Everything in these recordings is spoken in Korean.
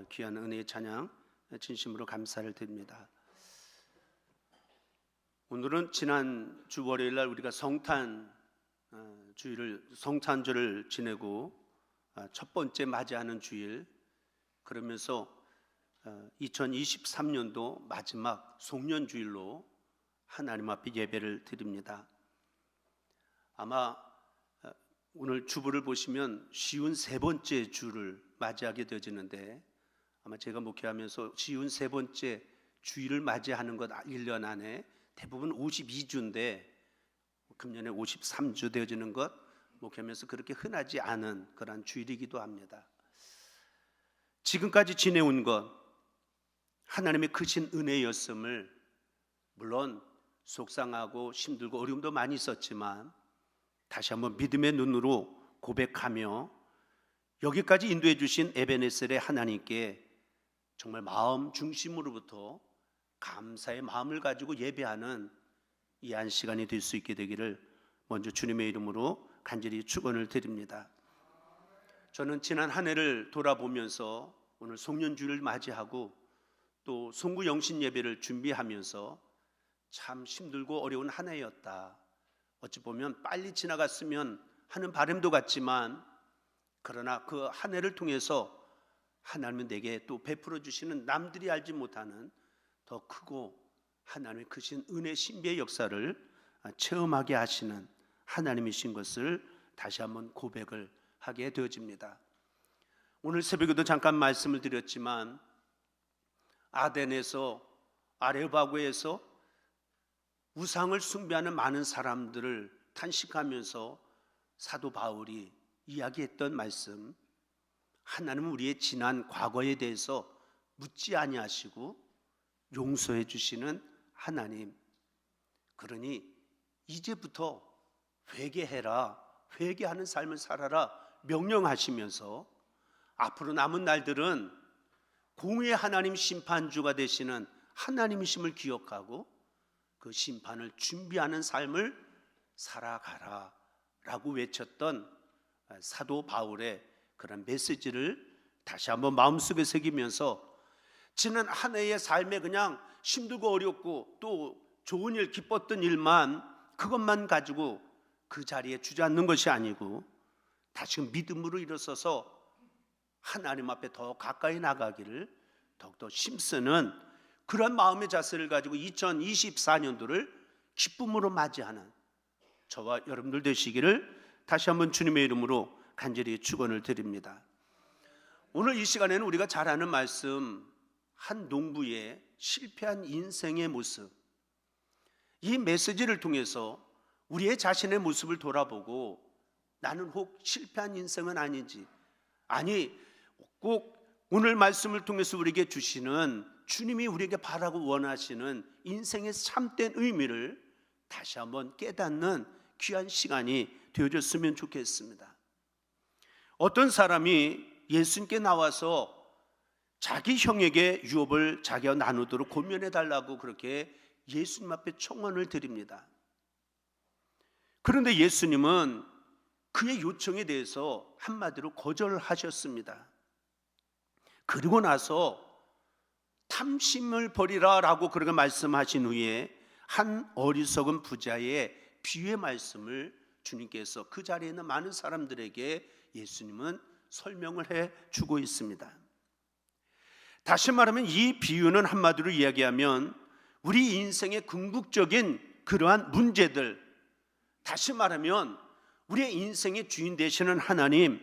귀한 은혜의 찬양 진심으로 감사를 드립니다. 오늘은 지난 주 월요일 날 우리가 성탄절을 지내고 첫 번째 맞이하는 주일, 그러면서 2023년도 마지막 송년주일로 하나님 앞에 예배를 드립니다. 아마 오늘 주보를 보시면 쉬운 세 번째 주를 맞이하게 되어지는데, 아마 제가 목회하면서 쉬운 세 번째 주일을 맞이하는 것 1년 안에 대부분 52주인데 금년에 53주 되어지는 것 목회하면서 그렇게 흔하지 않은 그런 주일이기도 합니다. 지금까지 지내온 것 하나님의 크신 은혜였음을, 물론 속상하고 힘들고 어려움도 많이 있었지만 다시 한번 믿음의 눈으로 고백하며 여기까지 인도해 주신 에베네셀의 하나님께 정말 마음 중심으로부터 감사의 마음을 가지고 예배하는 이 한 시간이 될 수 있게 되기를 먼저 주님의 이름으로 간절히 축원을 드립니다. 저는 지난 한 해를 돌아보면서 오늘 송년주를 맞이하고 또 송구 영신 예배를 준비하면서 참 힘들고 어려운 한 해였다. 어찌 보면 빨리 지나갔으면 하는 바람도 같지만, 그러나 그 한 해를 통해서 하나님은 내게 또 베풀어 주시는 남들이 알지 못하는 더 크고 하나님의 크신 은혜 신비의 역사를 체험하게 하시는 하나님이신 것을 다시 한번 고백을 하게 되어집니다. 오늘 새벽에도 잠깐 말씀을 드렸지만 아덴에서, 아레바고에서 우상을 숭배하는 많은 사람들을 탄식하면서 사도 바울이 이야기했던 말씀, 하나님은 우리의 지난 과거에 대해서 묻지 아니하시고 용서해 주시는 하나님, 그러니 이제부터 회개해라, 회개하는 삶을 살아라 명령하시면서 앞으로 남은 날들은 공의의 하나님 심판주가 되시는 하나님이심을 기억하고 그 심판을 준비하는 삶을 살아가라 라고 외쳤던 사도 바울의 그런 메시지를 다시 한번 마음속에 새기면서 지난 한 해의 삶에 그냥 힘들고 어렵고 또 좋은 일, 기뻤던 일만, 그것만 가지고 그 자리에 주저앉는 것이 아니고 다시금 믿음으로 일어서서 하나님 앞에 더 가까이 나가기를 더욱더 힘쓰는 그런 마음의 자세를 가지고 2024년도를 기쁨으로 맞이하는 저와 여러분들 되시기를 다시 한번 주님의 이름으로 간절히 축원을 드립니다. 오늘 이 시간에는 우리가 잘 아는 말씀, 한 농부의 실패한 인생의 모습, 이 메시지를 통해서 우리의 자신의 모습을 돌아보고 나는 혹 실패한 인생은 아닌지, 아니 꼭 오늘 말씀을 통해서 우리에게 주시는 주님이 우리에게 바라고 원하시는 인생의 참된 의미를 다시 한번 깨닫는 귀한 시간이 되어졌으면 좋겠습니다. 어떤 사람이 예수님께 나와서 자기 형에게 유업을 자기와 나누도록 권면해 달라고 그렇게 예수님 앞에 청원을 드립니다. 그런데 예수님은 그의 요청에 대해서 한마디로 거절하셨습니다. 그리고 나서 탐심을 버리라 라고 그렇게 말씀하신 후에 한 어리석은 부자의 비유의 말씀을 주님께서 그 자리에 있는 많은 사람들에게 예수님은 설명을 해주고 있습니다. 다시 말하면 이 비유는 한마디로 이야기하면 우리 인생의 궁극적인 그러한 문제들, 다시 말하면 우리의 인생의 주인 되시는 하나님,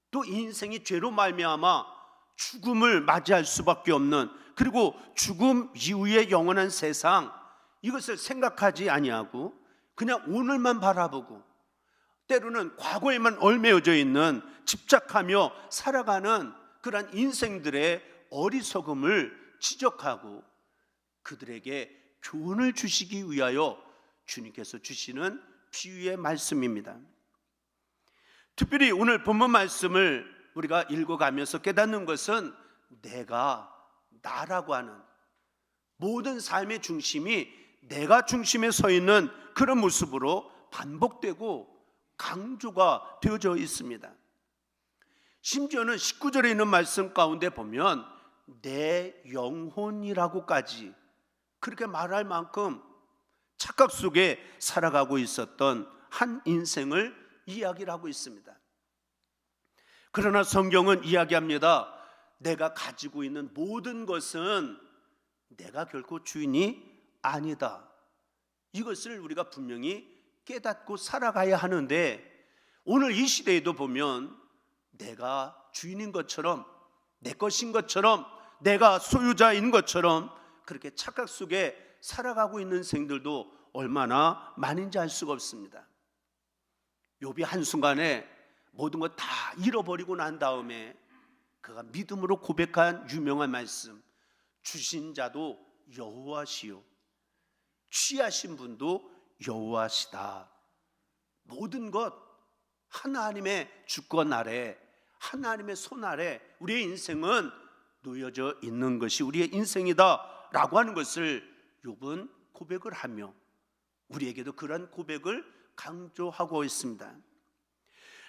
또 인생이 죄로 말미암아 죽음을 맞이할 수밖에 없는, 그리고 죽음 이후의 영원한 세상, 이것을 생각하지 아니하고 그냥 오늘만 바라보고 때로는 과거에만 얽매여져 있는, 집착하며 살아가는 그런 인생들의 어리석음을 지적하고 그들에게 교훈을 주시기 위하여 주님께서 주시는 비유의 말씀입니다. 특별히 오늘 본문 말씀을 우리가 읽어가면서 깨닫는 것은 내가, 나라고 하는 모든 삶의 중심이 내가 중심에 서 있는 그런 모습으로 반복되고 강조가 되어져 있습니다. 심지어는 19절에 있는 말씀 가운데 보면 내 영혼이라고까지 그렇게 말할 만큼 착각 속에 살아가고 있었던 한 인생을 이야기를 하고 있습니다. 그러나 성경은 이야기합니다. 내가 가지고 있는 모든 것은 내가 결코 주인이 아니다. 이것을 우리가 분명히 깨닫고 살아가야 하는데, 오늘 이 시대에도 보면 내가 주인인 것처럼, 내 것인 것처럼, 내가 소유자인 것처럼 그렇게 착각 속에 살아가고 있는 생들도 얼마나 많은지 알 수가 없습니다. 욥이 한순간에 모든 것 다 잃어버리고 난 다음에 그가 믿음으로 고백한 유명한 말씀, 주신 자도 여호와시요 취하신 분도 여호와시다. 모든 것 하나님의 주권 아래, 하나님의 손 아래 우리의 인생은 놓여져 있는 것이 우리의 인생이다 라고 하는 것을 욥은 고백을 하며 우리에게도 그런 고백을 강조하고 있습니다.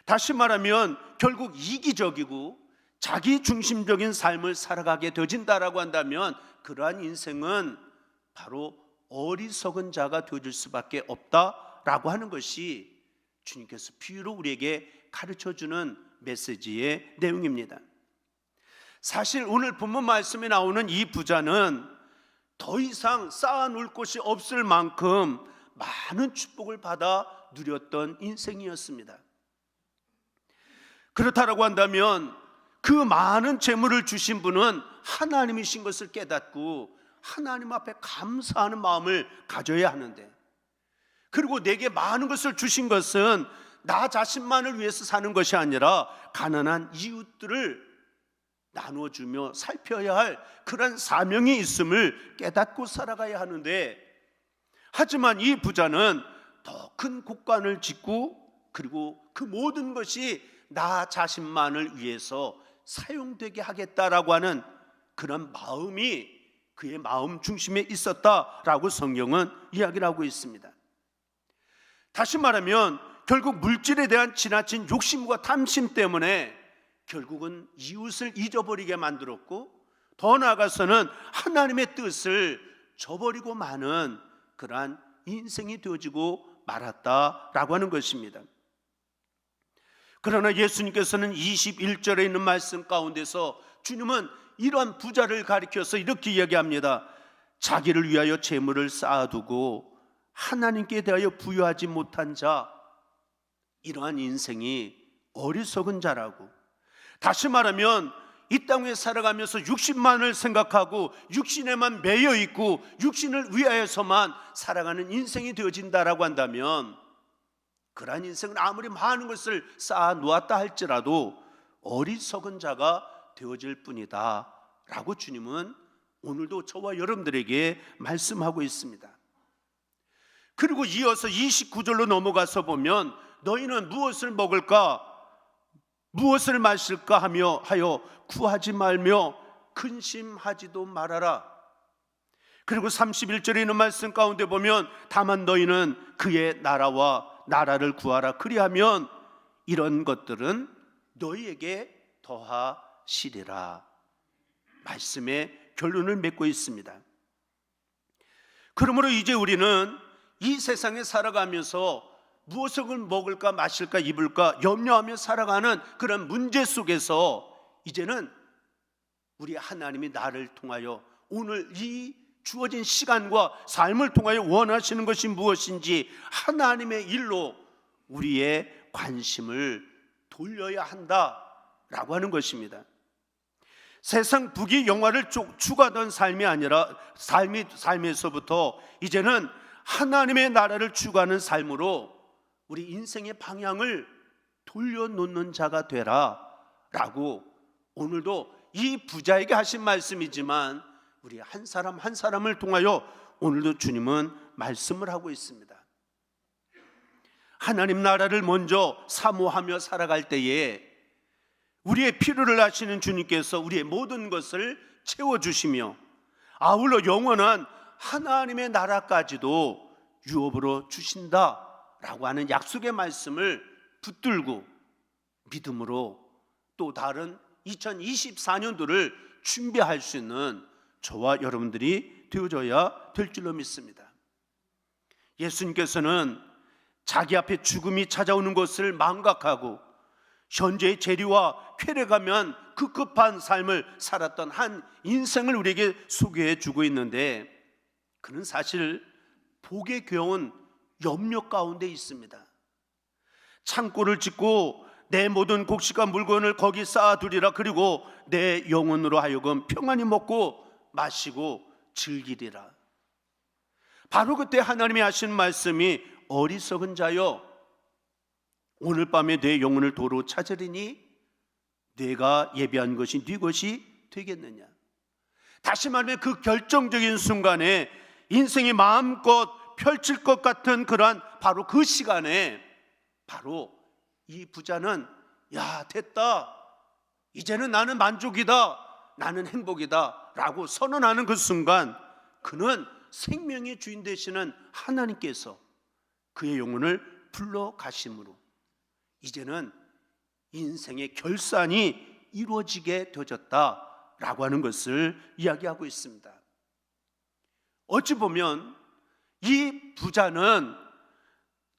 다시 말하면 결국 이기적이고 자기 중심적인 삶을 살아가게 되어진다라고 한다면 그러한 인생은 바로 어리석은 자가 되어질 수밖에 없다라고 하는 것이 주님께서 비유로 우리에게 가르쳐주는 메시지의 내용입니다. 사실 오늘 본문 말씀에 나오는 이 부자는 더 이상 쌓아놓을 곳이 없을 만큼 많은 축복을 받아 누렸던 인생이었습니다. 그렇다라고 한다면 그 많은 재물을 주신 분은 하나님이신 것을 깨닫고 하나님 앞에 감사하는 마음을 가져야 하는데, 그리고 내게 많은 것을 주신 것은 나 자신만을 위해서 사는 것이 아니라 가난한 이웃들을 나눠주며 살펴야 할 그런 사명이 있음을 깨닫고 살아가야 하는데, 하지만 이 부자는 더 큰 곳간을 짓고 그리고 그 모든 것이 나 자신만을 위해서 사용되게 하겠다라고 하는 그런 마음이 그의 마음 중심에 있었다라고 성경은 이야기를 하고 있습니다. 다시 말하면 결국 물질에 대한 지나친 욕심과 탐심 때문에 결국은 이웃을 잊어버리게 만들었고, 더 나아가서는 하나님의 뜻을 저버리고 마는 그러한 인생이 되어지고 말았다라고 하는 것입니다. 그러나 예수님께서는 21절에 있는 말씀 가운데서 주님은 이러한 부자를 가리켜서 이렇게 이야기합니다. 자기를 위하여 재물을 쌓아두고 하나님께 대하여 부여하지 못한 자, 이러한 인생이 어리석은 자라고, 다시 말하면 이 땅에 살아가면서 육신만을 생각하고 육신에만 매여 있고 육신을 위하여서만 살아가는 인생이 되어진다라고 한다면 그러한 인생은 아무리 많은 것을 쌓아 놓았다 할지라도 어리석은 자가 되어질 뿐이다 라고 주님은 오늘도 저와 여러분들에게 말씀하고 있습니다. 그리고 이어서 29절로 넘어가서 보면 너희는 무엇을 먹을까 무엇을 마실까 하여 구하지 말며 근심하지도 말아라. 그리고 31절에 있는 말씀 가운데 보면 다만 너희는 그의 나라와 나라를 구하라. 그리하면 이런 것들은 너희에게 더하시리라. 말씀의 결론을 맺고 있습니다. 그러므로 이제 우리는 이 세상에 살아가면서 무엇을 먹을까 마실까 입을까 염려하며 살아가는 그런 문제 속에서 이제는 우리 하나님이 나를 통하여 오늘 이 주어진 시간과 삶을 통하여 원하시는 것이 무엇인지 하나님의 일로 우리의 관심을 돌려야 한다라고 하는 것입니다. 세상 부귀 영화를 추구하던 삶이 아니라 삶에서부터 이제는 하나님의 나라를 추구하는 삶으로 우리 인생의 방향을 돌려놓는 자가 되라 라고 오늘도 이 부자에게 하신 말씀이지만 우리 한 사람 한 사람을 통하여 오늘도 주님은 말씀을 하고 있습니다. 하나님 나라를 먼저 사모하며 살아갈 때에 우리의 필요를 아시는 주님께서 우리의 모든 것을 채워주시며 아울러 영원한 하나님의 나라까지도 유업으로 주신다 라고 하는 약속의 말씀을 붙들고 믿음으로 또 다른 2024년도를 준비할 수 있는 저와 여러분들이 되어줘야 될 줄로 믿습니다. 예수님께서는 자기 앞에 죽음이 찾아오는 것을 망각하고 현재의 재리와 쾌락하면 급급한 삶을 살았던 한 인생을 우리에게 소개해 주고 있는데, 그는 사실 복에 겨운 염려 가운데 있습니다. 창고를 짓고 내 모든 곡식과 물건을 거기 쌓아두리라. 그리고 내 영혼으로 하여금 평안히 먹고 마시고 즐기리라. 바로 그때 하나님이 하신 말씀이 어리석은 자여, 오늘 밤에 내 영혼을 도로 찾으리니 내가 예비한 것이 네 것이 되겠느냐. 다시 말하면 그 결정적인 순간에 인생이 마음껏 펼칠 것 같은 그러한 바로 그 시간에 바로 이 부자는 야, 됐다, 이제는 나는 만족이다, 나는 행복이다 라고 선언하는 그 순간, 그는 생명의 주인 되시는 하나님께서 그의 영혼을 불러 가심으로 이제는 인생의 결산이 이루어지게 되어졌다라고 하는 것을 이야기하고 있습니다. 어찌 보면 이 부자는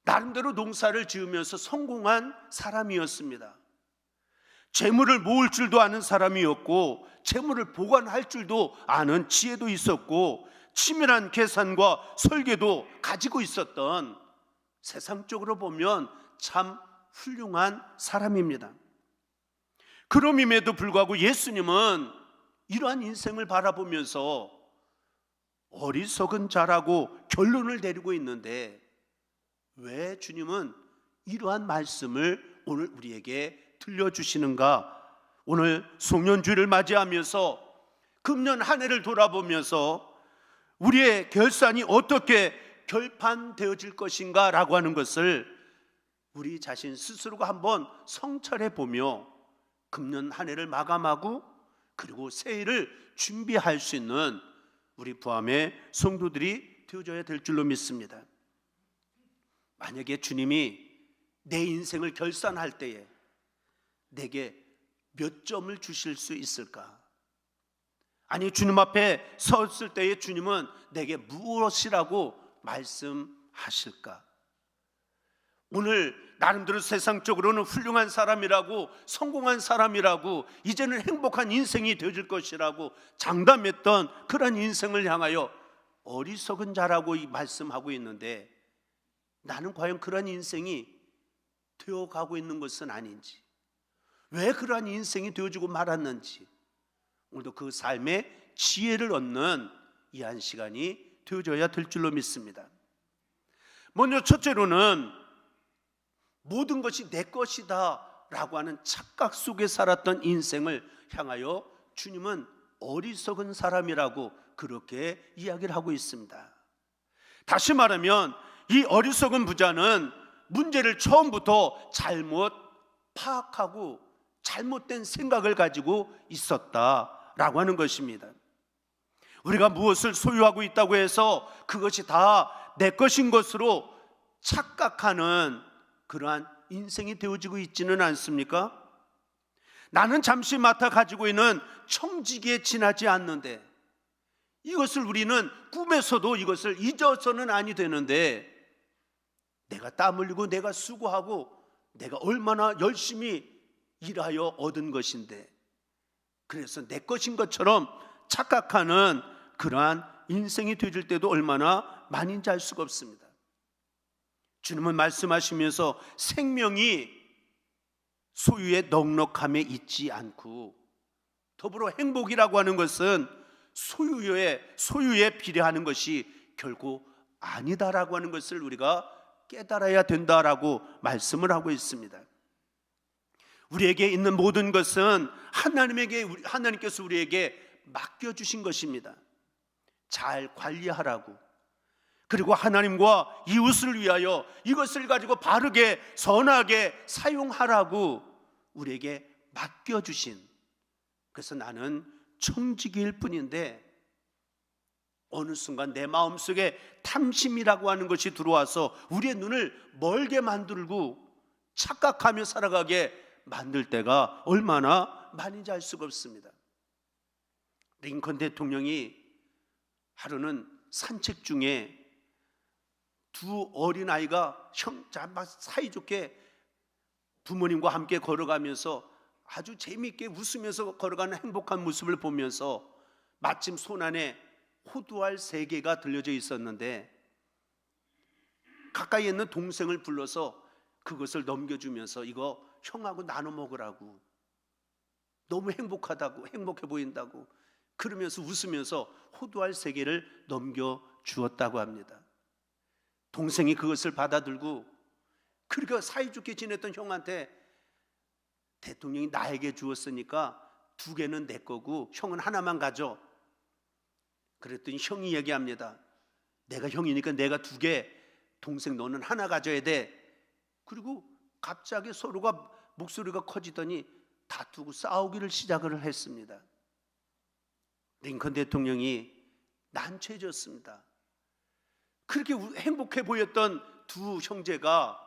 나름대로 농사를 지으면서 성공한 사람이었습니다. 재물을 모을 줄도 아는 사람이었고, 재물을 보관할 줄도 아는 지혜도 있었고, 치밀한 계산과 설계도 가지고 있었던, 세상적으로 보면 참 훌륭한 사람입니다. 그럼임에도 불구하고 예수님은 이러한 인생을 바라보면서 어리석은 자라고 결론을 내리고 있는데, 왜 주님은 이러한 말씀을 오늘 우리에게 들려주시는가? 오늘 송년주일을 맞이하면서 금년 한 해를 돌아보면서 우리의 결산이 어떻게 결판되어질 것인가 라고 하는 것을 우리 자신 스스로가 한번 성찰해 보며 금년 한 해를 마감하고 그리고 새해를 준비할 수 있는 우리 부암의 성도들이 되어줘야 될 줄로 믿습니다. 만약에 주님이 내 인생을 결산할 때에 내게 몇 점을 주실 수 있을까? 아니, 주님 앞에 섰을 때에 주님은 내게 무엇이라고 말씀하실까? 오늘 나름대로 세상적으로는 훌륭한 사람이라고, 성공한 사람이라고, 이제는 행복한 인생이 되어질 것이라고 장담했던 그런 인생을 향하여 어리석은 자라고 말씀하고 있는데, 나는 과연 그런 인생이 되어가고 있는 것은 아닌지, 왜 그러한 인생이 되어지고 말았는지, 오늘도 그 삶의 지혜를 얻는 이 한 시간이 되어져야 될 줄로 믿습니다. 먼저 첫째로는 모든 것이 내 것이다 라고 하는 착각 속에 살았던 인생을 향하여 주님은 어리석은 사람이라고 그렇게 이야기를 하고 있습니다. 다시 말하면 이 어리석은 부자는 문제를 처음부터 잘못 파악하고 잘못된 생각을 가지고 있었다라고 하는 것입니다. 우리가 무엇을 소유하고 있다고 해서 그것이 다 내 것인 것으로 착각하는 그러한 인생이 되어지고 있지는 않습니까? 나는 잠시 맡아 가지고 있는 청지기에 지나지 않는데, 이것을 우리는 꿈에서도 이것을 잊어서는 아니 되는데, 내가 땀 흘리고 내가 수고하고 내가 얼마나 열심히 일하여 얻은 것인데, 그래서 내 것인 것처럼 착각하는 그러한 인생이 되어질 때도 얼마나 많은지 알 수가 없습니다. 주님은 말씀하시면서 생명이 소유의 넉넉함에 있지 않고, 더불어 행복이라고 하는 것은 소유에 비례하는 것이 결코 아니다라고 하는 것을 우리가 깨달아야 된다라고 말씀을 하고 있습니다. 우리에게 있는 모든 것은 하나님께서 우리에게 맡겨주신 것입니다. 잘 관리하라고, 그리고 하나님과 이웃을 위하여 이것을 가지고 바르게 선하게 사용하라고 우리에게 맡겨주신, 그래서 나는 청지기일 뿐인데 어느 순간 내 마음속에 탐심이라고 하는 것이 들어와서 우리의 눈을 멀게 만들고 착각하며 살아가게 만들 때가 얼마나 많은지 알 수가 없습니다. 링컨 대통령이 하루는 산책 중에 두 어린아이가 막 사이좋게 부모님과 함께 걸어가면서 아주 재미있게 웃으면서 걸어가는 행복한 모습을 보면서 마침 손안에 호두알 3개가 들려져 있었는데 가까이 있는 동생을 불러서 그것을 넘겨주면서 이거 형하고 나눠 먹으라고, 너무 행복하다고, 행복해 보인다고 그러면서 웃으면서 호두알 3개를 넘겨주었다고 합니다. 동생이 그것을 받아들고 그렇게 사이좋게 지냈던 형한테 대통령이 나에게 주었으니까 2개는 내 거고 형은 하나만 가져. 그랬더니 형이 얘기합니다. 내가 형이니까 내가 2개, 동생 너는 하나 가져야 돼. 그리고 갑자기 서로가 목소리가 커지더니 다투고 싸우기를 시작을 했습니다. 링컨 대통령이 난처해졌습니다. 그렇게 행복해 보였던 두 형제가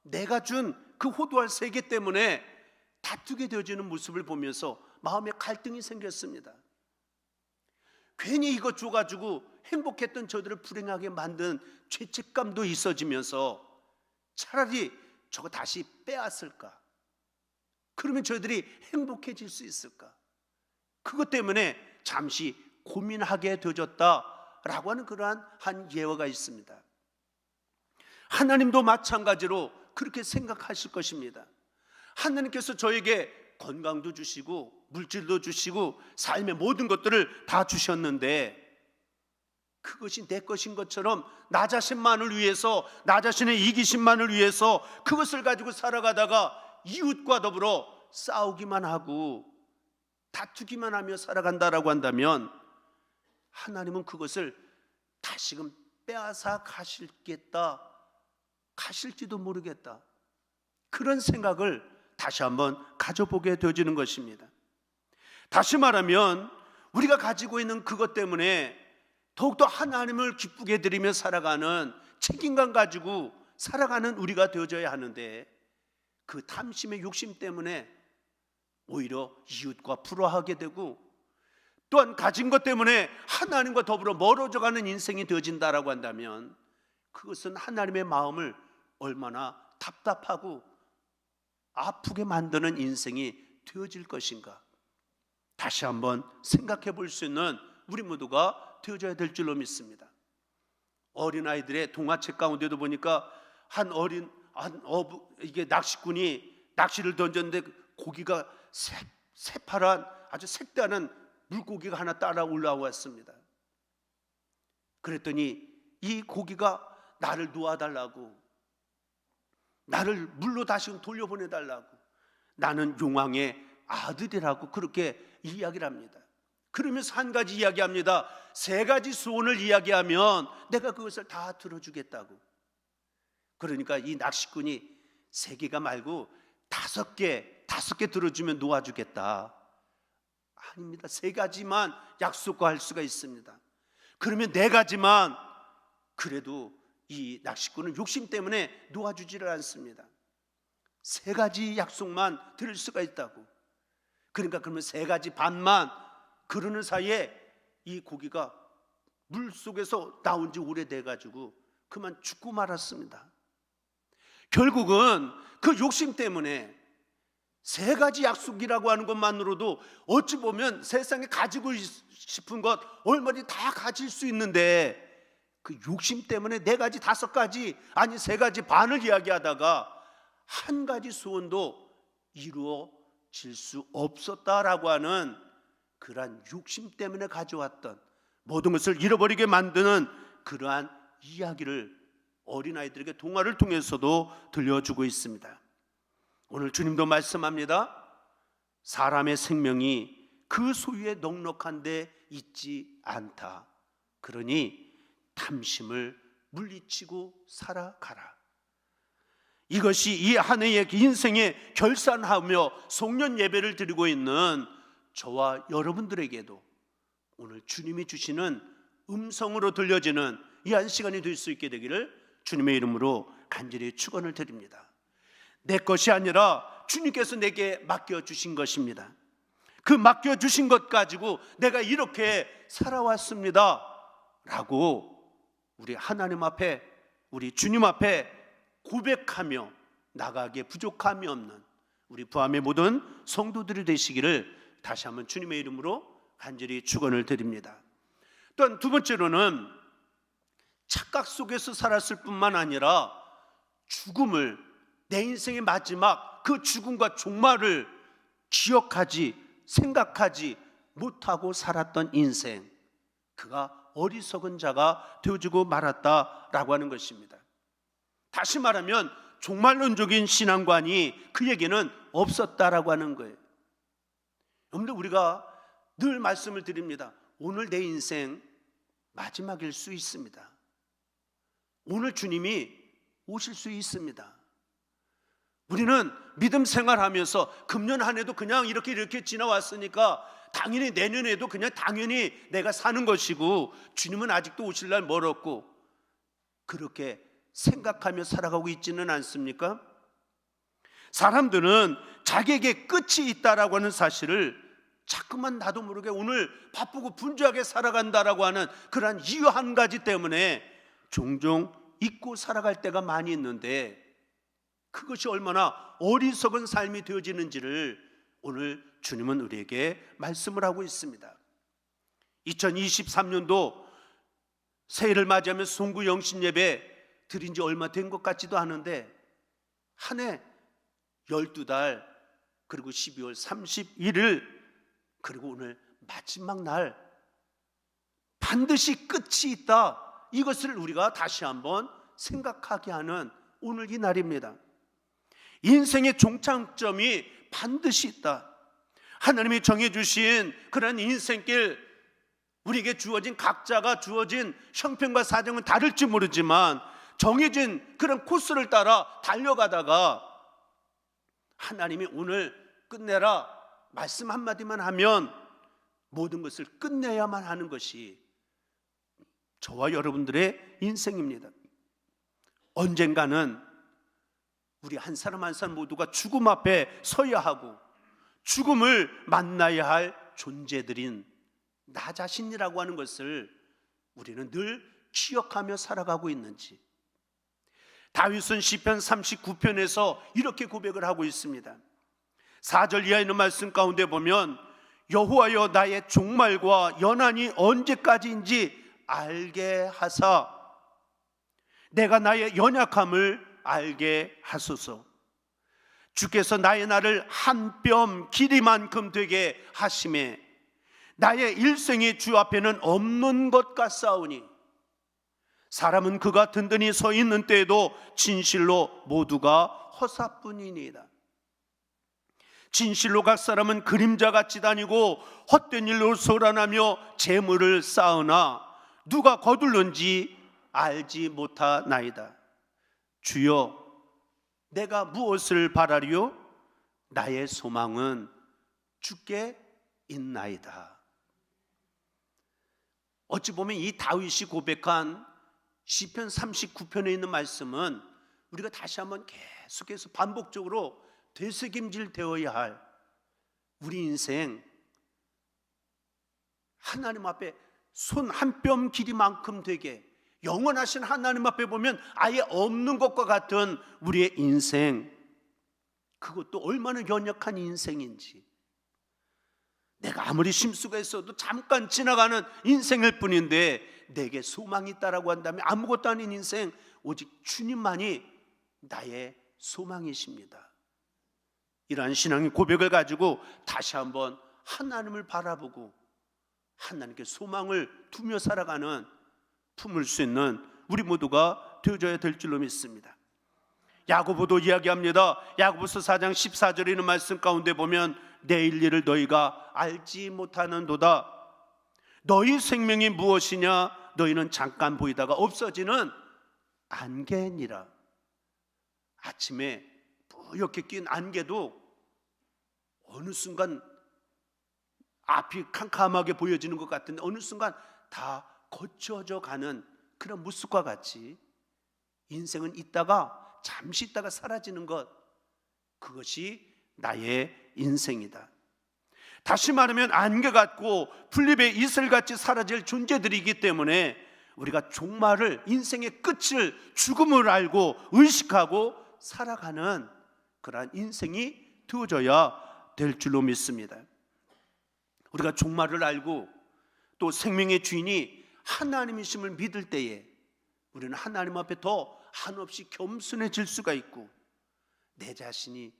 내가 준 그 호두알 3개 때문에 다투게 되어지는 모습을 보면서 마음에 갈등이 생겼습니다. 괜히 이거 줘가지고 행복했던 저들을 불행하게 만든 죄책감도 있어지면서 차라리 저거 다시 빼앗을까? 그러면 저들이 행복해질 수 있을까? 그것 때문에 잠시 고민하게 되어졌다라고 하는 그러한 한 예화가 있습니다. 하나님도 마찬가지로 그렇게 생각하실 것입니다. 하나님께서 저에게 건강도 주시고 물질도 주시고 삶의 모든 것들을 다 주셨는데 그것이 내 것인 것처럼 나 자신만을 위해서, 나 자신의 이기심만을 위해서 그것을 가지고 살아가다가 이웃과 더불어 싸우기만 하고 다투기만 하며 살아간다라고 한다면 하나님은 그것을 다시금 빼앗아 가실지도 모르겠다, 그런 생각을 다시 한번 가져보게 되어지는 것입니다. 다시 말하면 우리가 가지고 있는 그것 때문에 더욱더 하나님을 기쁘게 드리며 살아가는 책임감 가지고 살아가는 우리가 되어져야 하는데 그 탐심의 욕심 때문에 오히려 이웃과 불화하게 되고 또한 가진 것 때문에 하나님과 더불어 멀어져가는 인생이 되어진다라고 한다면 그것은 하나님의 마음을 얼마나 답답하고 아프게 만드는 인생이 되어질 것인가, 다시 한번 생각해 볼 수 있는 우리 모두가 되어져야 될 줄로 믿습니다. 어린아이들의 동화책 가운데도 보니까 이게 낚시꾼이 낚시를 던졌는데 고기가 새파란 아주 색다른 물고기가 하나 따라 올라왔습니다. 그랬더니 이 고기가 나를 놓아달라고, 나를 물로 다시 돌려보내달라고, 나는 용왕의 아들이라고 그렇게 이야기를 합니다. 그러면서 한 가지 이야기합니다. 3가지 소원을 이야기하면 내가 그것을 다 들어주겠다고. 그러니까 이 낚시꾼이 3개가 말고 5개 들어주면 놓아주겠다. 아닙니다. 3가지만 약속할 수가 있습니다. 그러면 4가지만, 그래도 이 낚시꾼은 욕심 때문에 놓아주지를 않습니다. 3가지 약속만 들을 수가 있다고. 그러니까 그러면 3가지 반만, 그러는 사이에 이 고기가 물 속에서 나온 지 오래돼 가지고 그만 죽고 말았습니다. 결국은 그 욕심 때문에 3가지 약속이라고 하는 것만으로도 어찌 보면 세상에 가지고 싶은 것 얼마든지 다 가질 수 있는데 그 욕심 때문에 4가지, 5가지, 아니 3가지 반을 이야기하다가 한 가지 소원도 이루어질 수 없었다라고 하는 그러한 욕심 때문에 가져왔던 모든 것을 잃어버리게 만드는 그러한 이야기를 어린아이들에게 동화를 통해서도 들려주고 있습니다. 오늘 주님도 말씀합니다. 사람의 생명이 그 소유에 넉넉한 데 있지 않다. 그러니 탐심을 물리치고 살아가라. 이것이 이 한 해의 인생에 결산하며 송년 예배를 드리고 있는 저와 여러분들에게도 오늘 주님이 주시는 음성으로 들려지는 이 한 시간이 될 수 있게 되기를 주님의 이름으로 간절히 축원을 드립니다. 내 것이 아니라 주님께서 내게 맡겨주신 것입니다. 그 맡겨주신 것 가지고 내가 이렇게 살아왔습니다 라고 우리 하나님 앞에, 우리 주님 앞에 고백하며 나가기에 부족함이 없는 우리 부암의 모든 성도들이 되시기를 다시 한번 주님의 이름으로 간절히 축원을 드립니다. 또한 두 번째로는 착각 속에서 살았을 뿐만 아니라 죽음을, 내 인생의 마지막 그 죽음과 종말을 기억하지, 생각하지 못하고 살았던 인생, 그가 어리석은 자가 되어지고 말았다라고 하는 것입니다. 다시 말하면 종말론적인 신앙관이 그에게는 없었다라고 하는 거예요. 여러분들, 우리가 늘 말씀을 드립니다. 오늘 내 인생 마지막일 수 있습니다. 오늘 주님이 오실 수 있습니다. 우리는 믿음 생활하면서 금년 한 해도 그냥 이렇게 지나왔으니까 당연히 내년에도 그냥 당연히 내가 사는 것이고 주님은 아직도 오실 날 멀었고, 그렇게 생각하며 살아가고 있지는 않습니까? 사람들은 자기에게 끝이 있다라고 하는 사실을 자꾸만 나도 모르게 오늘 바쁘고 분주하게 살아간다라고 하는 그러한 이유 한 가지 때문에 종종 잊고 살아갈 때가 많이 있는데, 그것이 얼마나 어리석은 삶이 되어지는지를 오늘 주님은 우리에게 말씀을 하고 있습니다. 2023년도 새해를 맞이하면서 송구 영신 예배 드린 지 얼마 된 것 같지도 않은데, 한 해 12달, 그리고 12월 31일, 그리고 오늘 마지막 날, 반드시 끝이 있다, 이것을 우리가 다시 한번 생각하게 하는 오늘 이 날입니다. 인생의 종착점이 반드시 있다. 하나님이 정해주신 그런 인생길, 우리에게 주어진, 각자가 주어진 형편과 사정은 다를지 모르지만 정해진 그런 코스를 따라 달려가다가 하나님이 오늘 끝내라 말씀 한마디만 하면 모든 것을 끝내야만 하는 것이 저와 여러분들의 인생입니다. 언젠가는 우리 한 사람 한 사람 모두가 죽음 앞에 서야 하고 죽음을 만나야 할 존재들인 나 자신이라고 하는 것을 우리는 늘 기억하며 살아가고 있는지. 다윗은 시편 39편에서 이렇게 고백을 하고 있습니다. 4절 이하에 있는 말씀 가운데 보면, 여호와여 나의 종말과 연한이 언제까지인지 알게 하사 내가 나의 연약함을 알게 하소서. 주께서 나의 날을 한 뼘 길이만큼 되게 하심에 나의 일생이 주 앞에는 없는 것 같사오니 사람은 그가 든든히 서 있는 때에도 진실로 모두가 허사뿐이니이다. 진실로 각 사람은 그림자같이 다니고 헛된 일로 소란하며 재물을 쌓으나 누가 거둘는지 알지 못하나이다. 주여 내가 무엇을 바라리요? 나의 소망은 주께 있나이다. 어찌 보면 이 다윗이 고백한 시편 39편에 있는 말씀은 우리가 다시 한번 계속해서 반복적으로 되새김질 되어야 할 우리 인생, 하나님 앞에 손 한 뼘 길이만큼 되게 영원하신 하나님 앞에 보면 아예 없는 것과 같은 우리의 인생, 그것도 얼마나 연약한 인생인지, 내가 아무리 심수가 있어도 잠깐 지나가는 인생일 뿐인데 내게 소망이 있다라고 한다면 아무것도 아닌 인생, 오직 주님만이 나의 소망이십니다. 이러한 신앙의 고백을 가지고 다시 한번 하나님을 바라보고 하나님께 소망을 두며 살아가는, 품을 수 있는 우리 모두가 되어져야 될 줄로 믿습니다. 야고보도 이야기합니다. 야고보서 4장 14절에 있는 말씀 가운데 보면, 내일 일을 너희가 알지 못하는도다. 너희 생명이 무엇이냐? 너희는 잠깐 보이다가 없어지는 안개니라. 아침에 뿌옇게 낀 안개도 어느 순간 앞이 캄캄하게 보여지는 것 같은데 어느 순간 다 거쳐져 가는 그런 모습과 같이 인생은 있다가 잠시 있다가 사라지는 것, 그것이 나의 인생이다. 다시 말하면 안개 같고 풀잎의 이슬같이 사라질 존재들이기 때문에 우리가 종말을, 인생의 끝을, 죽음을 알고 의식하고 살아가는 그러한 인생이 되어져야 될 줄로 믿습니다. 우리가 종말을 알고 또 생명의 주인이 하나님이심을 믿을 때에 우리는 하나님 앞에 더 한없이 겸손해질 수가 있고, 내 자신이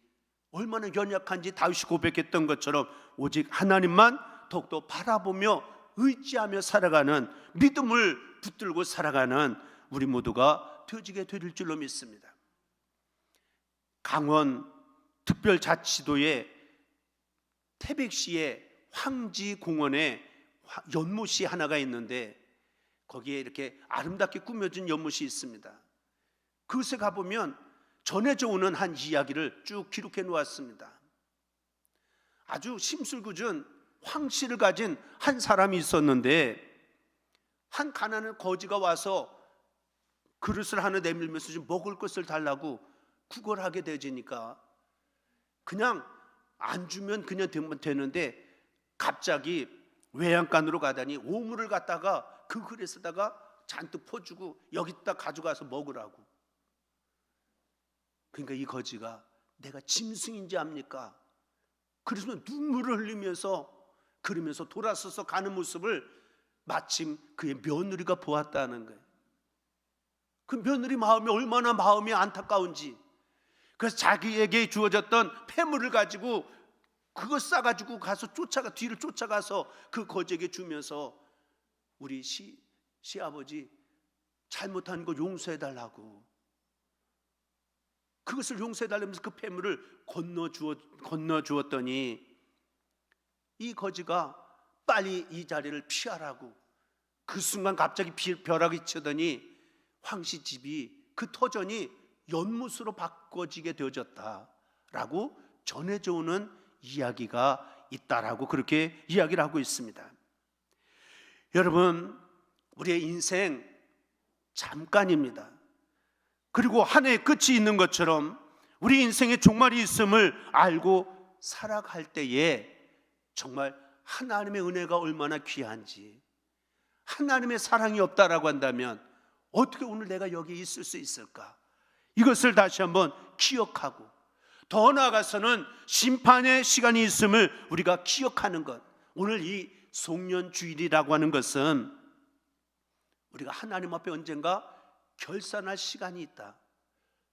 얼마나 연약한지 다윗이 고백했던 것처럼 오직 하나님만 더욱더 바라보며 의지하며 살아가는, 믿음을 붙들고 살아가는 우리 모두가 되어지게 될 줄로 믿습니다. 강원 특별자치도의 태백시의 황지공원에 연못이 하나가 있는데 거기에 이렇게 아름답게 꾸며진 연못이 있습니다. 그곳에 가보면 전해져 오는 한 이야기를 쭉 기록해 놓았습니다. 아주 심술궂은 황씨를 가진 한 사람이 있었는데, 한 가난한 거지가 와서 그릇을 하나 내밀면서 좀 먹을 것을 달라고 구걸하게 되지니까 그냥 안 주면 그냥 되는데, 갑자기 외양간으로 가다니 오물을 갖다가 그 그릇에다가 잔뜩 퍼주고 여기다 가져가서 먹으라고. 그러니까 이 거지가 내가 짐승인지 압니까? 그래서 눈물을 흘리면서 그러면서 돌아서서 가는 모습을 마침 그의 며느리가 보았다는 거예요. 그 며느리 마음이 얼마나 마음이 안타까운지, 그래서 자기에게 주어졌던 폐물을 가지고 그거 싸가지고 가서 뒤를 쫓아가서 그 거지에게 주면서 우리 시아버지 잘못한 거 용서해달라고, 그것을 용서해달라면서 그 폐물을 건너주었더니 이 거지가 빨리 이 자리를 피하라고, 그 순간 갑자기 벼락이 치더니 황씨 집이, 그 터전이 연못으로 바꿔지게 되어졌다라고 전해져 오는 이야기가 있다라고 그렇게 이야기를 하고 있습니다. 여러분, 우리의 인생 잠깐입니다. 그리고 한 해의 끝이 있는 것처럼 우리 인생의 종말이 있음을 알고 살아갈 때에 정말 하나님의 은혜가 얼마나 귀한지, 하나님의 사랑이 없다라고 한다면 어떻게 오늘 내가 여기 있을 수 있을까? 이것을 다시 한번 기억하고, 더 나아가서는 심판의 시간이 있음을 우리가 기억하는 것. 오늘 이 송년주일이라고 하는 것은 우리가 하나님 앞에 언젠가 결산할 시간이 있다,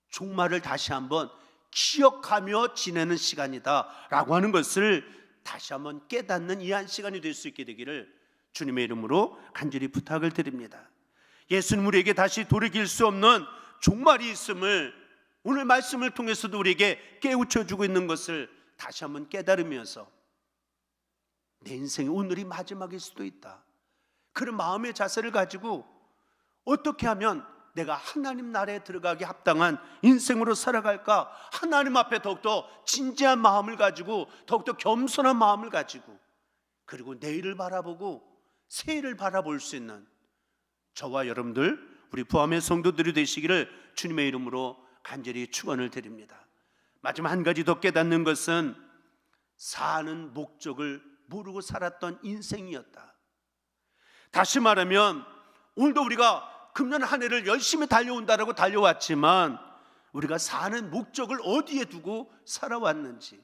종말을 다시 한번 기억하며 지내는 시간이다 라고 하는 것을 다시 한번 깨닫는 이 한 시간이 될 수 있게 되기를 주님의 이름으로 간절히 부탁을 드립니다. 예수님 우리에게 다시 돌이킬 수 없는 종말이 있음을 오늘 말씀을 통해서도 우리에게 깨우쳐주고 있는 것을 다시 한번 깨달으면서 내 인생의 오늘이 마지막일 수도 있다, 그런 마음의 자세를 가지고 어떻게 하면 내가 하나님 나라에 들어가기 합당한 인생으로 살아갈까, 하나님 앞에 더욱더 진지한 마음을 가지고 더욱더 겸손한 마음을 가지고, 그리고 내일을 바라보고 새해를 바라볼 수 있는 저와 여러분들, 우리 부함의 성도들이 되시기를 주님의 이름으로 간절히 축원을 드립니다. 마지막 한 가지 더 깨닫는 것은 사는 목적을 모르고 살았던 인생이었다. 다시 말하면 오늘도 우리가 금년 한 해를 열심히 달려온다라고 달려왔지만 우리가 사는 목적을 어디에 두고 살아왔는지,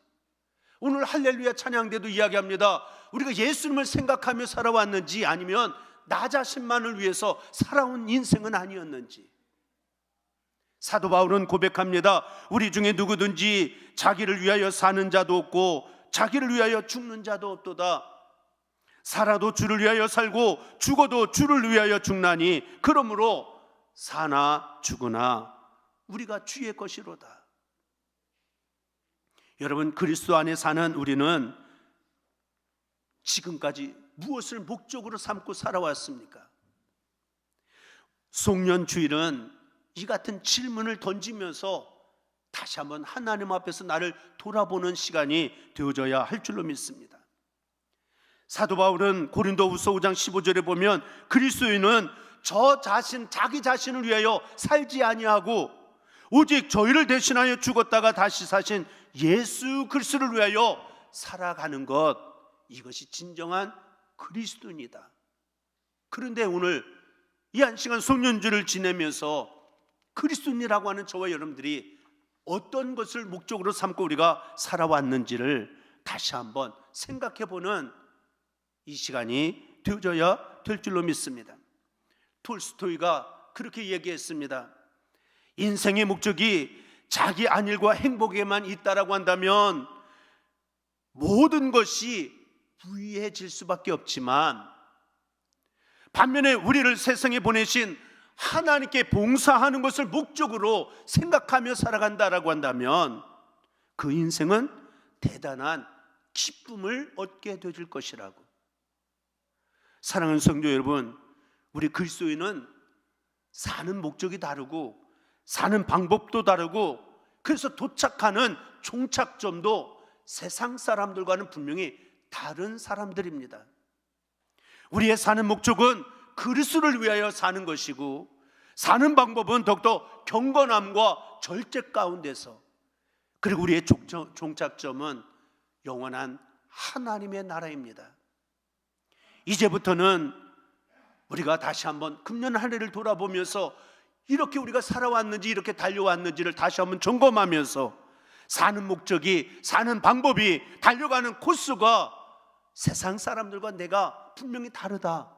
오늘 할렐루야 찬양대도 이야기합니다. 우리가 예수님을 생각하며 살아왔는지 아니면 나 자신만을 위해서 살아온 인생은 아니었는지. 사도 바울은 고백합니다. 우리 중에 누구든지 자기를 위하여 사는 자도 없고 자기를 위하여 죽는 자도 없도다. 살아도 주를 위하여 살고 죽어도 주를 위하여 죽나니 그러므로 사나 죽으나 우리가 주의 것이로다. 여러분, 그리스도 안에 사는 우리는 지금까지 무엇을 목적으로 삼고 살아왔습니까? 송년주일은 이 같은 질문을 던지면서 다시 한번 하나님 앞에서 나를 돌아보는 시간이 되어져야 할 줄로 믿습니다. 사도 바울은 고린도후서 5장 15절에 보면 그리스도인은 자기 자신을 위하여 살지 아니하고 오직 저희를 대신하여 죽었다가 다시 사신 예수 그리스도를 위하여 살아가는 것, 이것이 진정한 그리스도인이다. 그런데 오늘 이 한 시간 송년주를 지내면서 그리스도인이라고 하는 저와 여러분들이 어떤 것을 목적으로 삼고 우리가 살아왔는지를 다시 한번 생각해보는 이 시간이 되어져야 될 줄로 믿습니다. 톨스토이가 그렇게 얘기했습니다. 인생의 목적이 자기 안일과 행복에만 있다라고 한다면 모든 것이 부유해질 수밖에 없지만, 반면에 우리를 세상에 보내신 하나님께 봉사하는 것을 목적으로 생각하며 살아간다라고 한다면 그 인생은 대단한 기쁨을 얻게 되질 것이라고. 사랑하는 성도 여러분, 우리 그리스도인은 사는 목적이 다르고 사는 방법도 다르고, 그래서 도착하는 종착점도 세상 사람들과는 분명히 다른 사람들입니다. 우리의 사는 목적은 그리스도를 위하여 사는 것이고, 사는 방법은 더욱더 경건함과 절제 가운데서, 그리고 우리의 종착점은 영원한 하나님의 나라입니다. 이제부터는 우리가 다시 한번 금년 한 해를 돌아보면서 이렇게 우리가 살아왔는지, 이렇게 달려왔는지를 다시 한번 점검하면서 사는 목적이, 사는 방법이, 달려가는 코스가 세상 사람들과 내가 분명히 다르다,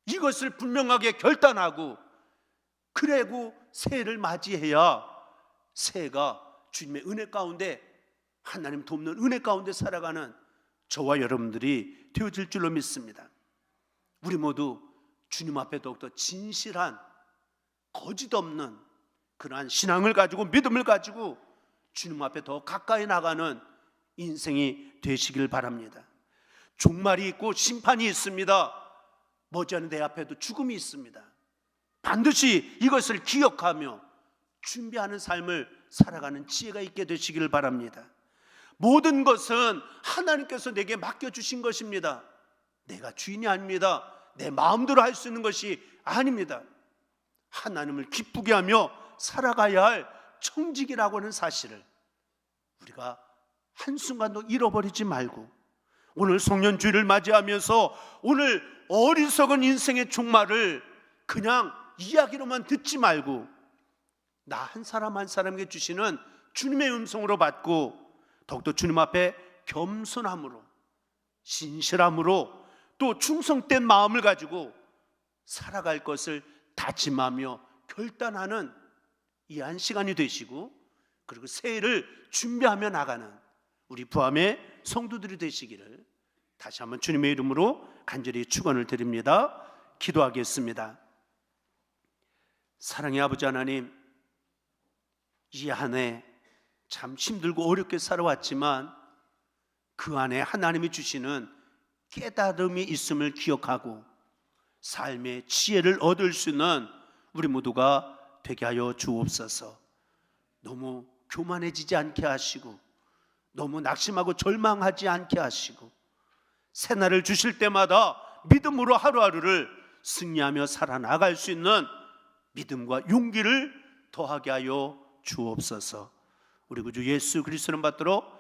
이것을 분명하게 결단하고, 그리고 새해를 맞이해야 새해가 주님의 은혜 가운데, 하나님 돕는 은혜 가운데 살아가는 저와 여러분들이 되어질 줄로 믿습니다. 우리 모두 주님 앞에 더욱더 진실한, 거짓 없는 그러한 신앙을 가지고, 믿음을 가지고 주님 앞에 더 가까이 나가는 인생이 되시길 바랍니다. 종말이 있고 심판이 있습니다. 머지않은 내 앞에도 죽음이 있습니다. 반드시 이것을 기억하며 준비하는 삶을 살아가는 지혜가 있게 되시기를 바랍니다. 모든 것은 하나님께서 내게 맡겨주신 것입니다. 내가 주인이 아닙니다. 내 마음대로 할 수 있는 것이 아닙니다. 하나님을 기쁘게 하며 살아가야 할 청직이라고 하는 사실을 우리가 한순간도 잃어버리지 말고, 오늘 송년주일을 맞이하면서 오늘 어리석은 인생의 종말을 그냥 이야기로만 듣지 말고, 나 한 사람 한 사람에게 주시는 주님의 음성으로 받고, 더욱더 주님 앞에 겸손함으로, 신실함으로, 또 충성된 마음을 가지고 살아갈 것을 다짐하며 결단하는 이 한 시간이 되시고, 그리고 새해를 준비하며 나가는 우리 부함의 성도들이 되시기를 다시 한번 주님의 이름으로 간절히 축원을 드립니다. 기도하겠습니다. 사랑의 아버지 하나님, 이 한 해 참 힘들고 어렵게 살아왔지만 그 안에 하나님이 주시는 깨달음이 있음을 기억하고 삶의 지혜를 얻을 수 있는 우리 모두가 되게 하여 주옵소서. 너무 교만해지지 않게 하시고, 너무 낙심하고 절망하지 않게 하시고, 새날을 주실 때마다 믿음으로 하루하루를 승리하며 살아나갈 수 있는 믿음과 용기를 더하게 하여 주옵소서. 우리 구주 예수 그리스도를 받들어